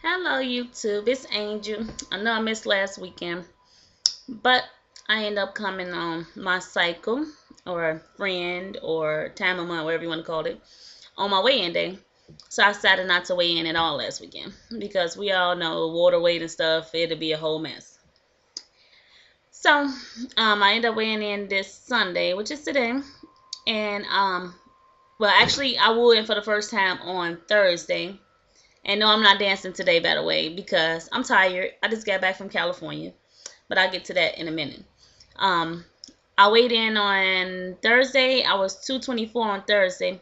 Hello YouTube, it's Angel. I know I missed last weekend, but I end up coming on my cycle or friend or time of month, whatever you want to call it, on my weigh-in day. So I decided not to weigh in at all last weekend because we all know water weight and stuff, it'll be a whole mess. So I ended up weighing in this Sunday, which is today, and well actually I will in for the first time on Thursday. And no, I'm not dancing today, by the way, because I'm tired. I just got back from California, but I'll get to that in a minute. Um, I weighed in on Thursday. I was 224 on Thursday,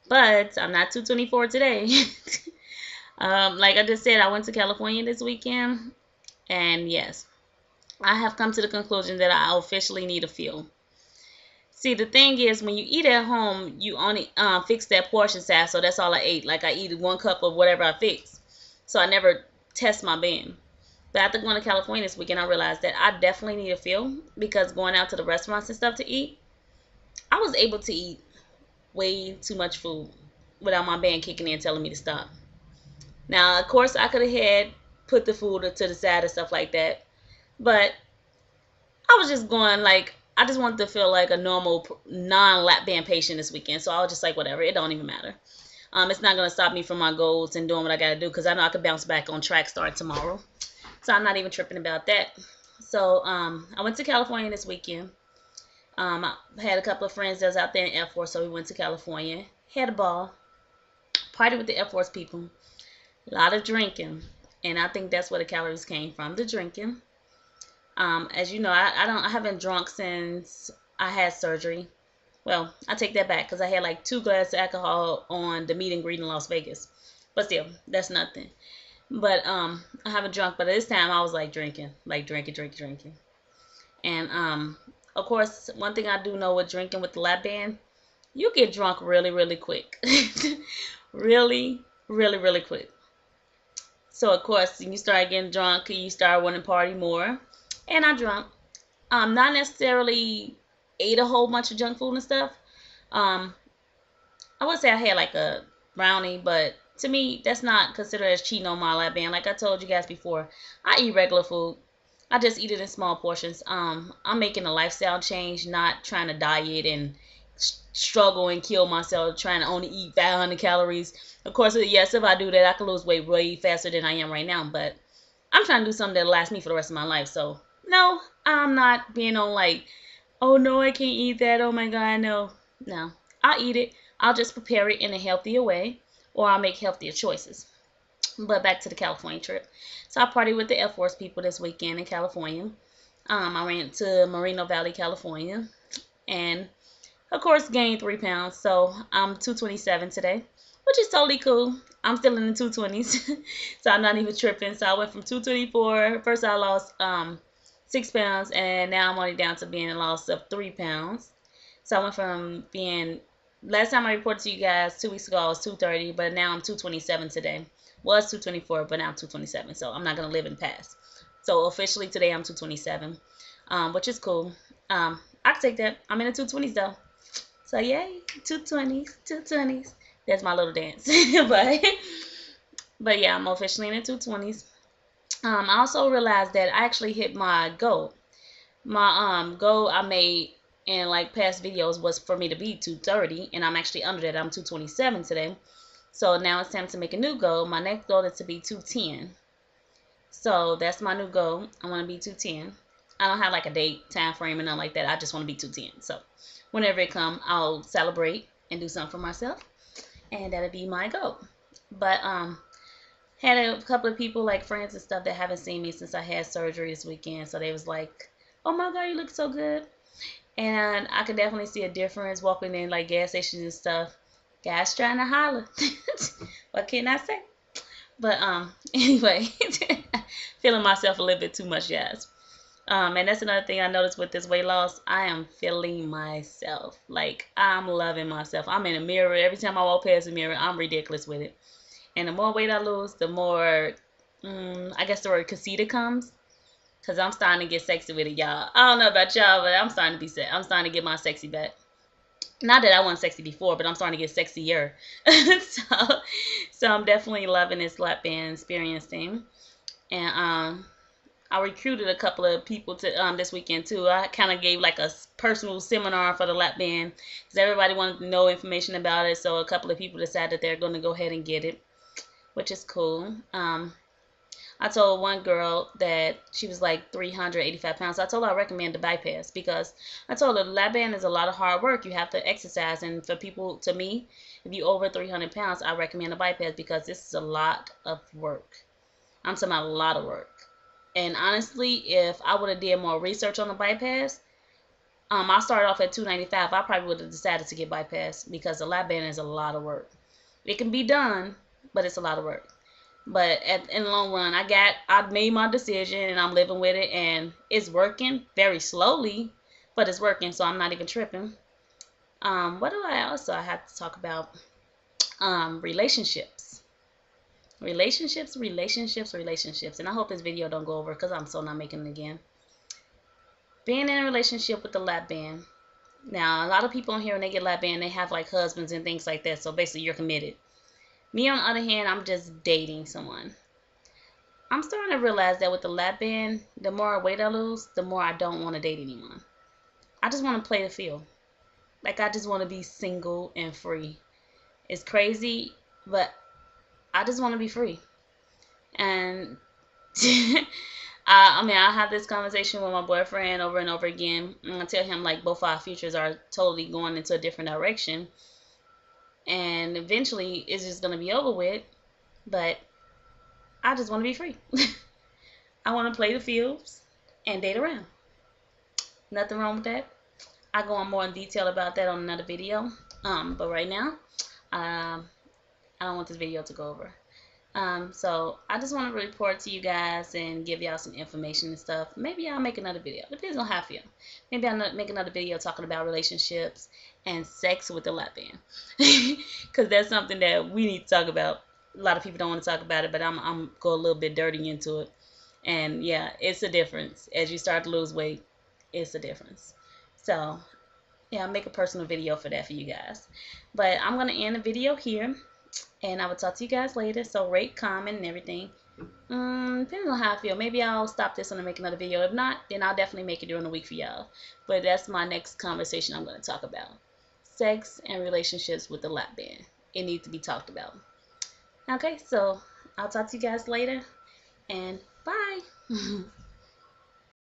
but I'm not 224 today. Like I just said, I went to California this weekend, and yes, I have come to the conclusion that I officially need a fuel. See, the thing is, when you eat at home, you only fix that portion size, so that's all I ate. Like, I eat 1 cup of whatever I fix. So I never test my bin. But after going to California this weekend, I realized that I definitely need a fuel because going out to the restaurants and stuff to eat, I was able to eat way too much food without my band kicking in telling me to stop. Now, of course, I could have had put the food to the side and stuff like that, but I was just going like I just wanted to feel like a normal non-lap band patient this weekend. So I was just like, whatever, it don't even matter. It's not gonna stop me from my goals and doing what I gotta do because I know I can bounce back on track starting tomorrow. So I'm not even tripping about that. So I went to California this weekend. I had a couple of friends that was out there in Air Force, so we went to California. Had a ball, party with the Air Force people. A lot of drinking, and I think that's where the calories came from, the drinking. As you know, I haven't drunk since I had surgery. Well, I take that back because I had like 2 glasses of alcohol on the meet and greet in Las Vegas. But still, that's nothing. But I haven't drunk, but this time I was like drinking. And of course, one thing I do know with drinking with the lap band, you get drunk really, really quick. Really, really, really quick. So of course, when you start getting drunk, you start wanting to party more. And I drunk. Not necessarily ate a whole bunch of junk food and stuff. Um, I would say I had like a brownie, but to me, that's not considered as cheating on my lap band. Like I told you guys before, I eat regular food. I just eat it in small portions. I'm making a lifestyle change, not trying to diet and struggle and kill myself trying to only eat 500 calories. Of course, yes, if I do that, I can lose weight way faster than I am right now. But I'm trying to do something that'll last me for the rest of my life. So no, I'm not being on like, oh no, I can't eat that. Oh my God, no. No, I'll eat it. I'll just prepare it in a healthier way or I'll make healthier choices. But back to the California trip. So I partied with the Air Force people this weekend in California. I went to Moreno Valley, California. And of course, gained 3 pounds. So I'm 227 today, which is totally cool. I'm still in the 220s. So I'm not even tripping. So I went from 224. First I lost 6 pounds, and now I'm only down to being a loss of 3 pounds. So I went from being, last time I reported to you guys 2 weeks ago, I was 230, but now I'm 227 today. Was 224, but now I'm 227. So I'm not going to live in the past. So officially today I'm 227, which is cool. I can take that. I'm in the 220s though. So yay, 220s, 220s. That's my little dance. but but yeah, I'm officially in the 220s. I also realized that I actually hit my goal. My goal I made in like past videos was for me to be 230, and I'm actually under that. I'm 227 today. So now it's time to make a new goal. My next goal is to be 210. So that's my new goal. I want to be 210. I don't have like a date, time frame, and nothing like that. I just want to be 210. So whenever it comes, I'll celebrate and do something for myself, and that'll be my goal. But had a couple of people like friends and stuff that haven't seen me since I had surgery this weekend, so they was like, "Oh my God, you look so good," and I could definitely see a difference walking in like gas stations and stuff. Guys trying to holler. What can I say? But anyway, feeling myself a little bit too much, guys. And that's another thing I noticed with this weight loss. I am feeling myself. Like, I'm loving myself. I'm in a mirror. Every time I walk past the mirror, I'm ridiculous with it. And the more weight I lose, the more, I guess the word conceited comes. Because I'm starting to get sexy with it, y'all. I don't know about y'all, but I'm starting to be set. I'm starting to get my sexy back. Not that I wasn't sexy before, but I'm starting to get sexier. So I'm definitely loving this lap band experience thing. And I recruited a couple of people to this weekend too. I kind of gave like a personal seminar for the lap band because everybody wanted to know information about it. So a couple of people decided they're going to go ahead and get it, which is cool. I told one girl that she was like 385 pounds. I told her I recommend the bypass because I told her the lap band is a lot of hard work. You have to exercise. And for people, to me, if you over 300 pounds, I recommend the bypass because this is a lot of work. I'm talking about a lot of work. And honestly, if I would have did more research on the bypass, I started off at 295. I probably would have decided to get bypass because the lap band is a lot of work. It can be done, but it's a lot of work. But in the long run, I made my decision and I'm living with it, and it's working very slowly, but it's working, so I'm not even tripping. What do I also have to talk about? Relationships. Relationships. And I hope this video don't go over because I'm so not making it again. Being in a relationship with the lap band. Now, a lot of people on here, when they get lap band, they have like husbands and things like that. So basically, you're committed. Me, on the other hand, I'm just dating someone. I'm starting to realize that with the lap band, the more weight I lose, the more I don't want to date anyone. I just want to play the field. Like, I just want to be single and free. It's crazy, but I just want to be free. And I have this conversation with my boyfriend over and over again. And I tell him, like, both our futures are totally going into a different direction. And eventually, it's just going to be over with. But I just want to be free. I want to play the fields and date around. Nothing wrong with that. I'll go on more in detail about that on another video. But right now, I don't want this video to go over. So I just want to report to you guys and give y'all some information and stuff. Maybe I'll make another video. Depends on how I feel. Maybe I'll make another video talking about relationships and sex with the lap band. Because that's something that we need to talk about. A lot of people don't want to talk about it, but I'm go a little bit dirty into it. And yeah, it's a difference. As you start to lose weight, it's a difference. So yeah, I'll make a personal video for that for you guys. But I'm going to end the video here. And I will talk to you guys later. So rate, comment, and everything. Depending on how I feel. Maybe I'll stop this and make another video. If not, then I'll definitely make it during the week for y'all. But that's my next conversation I'm going to talk about. Sex and relationships with the lap band. It needs to be talked about. Okay, so I'll talk to you guys later. And bye.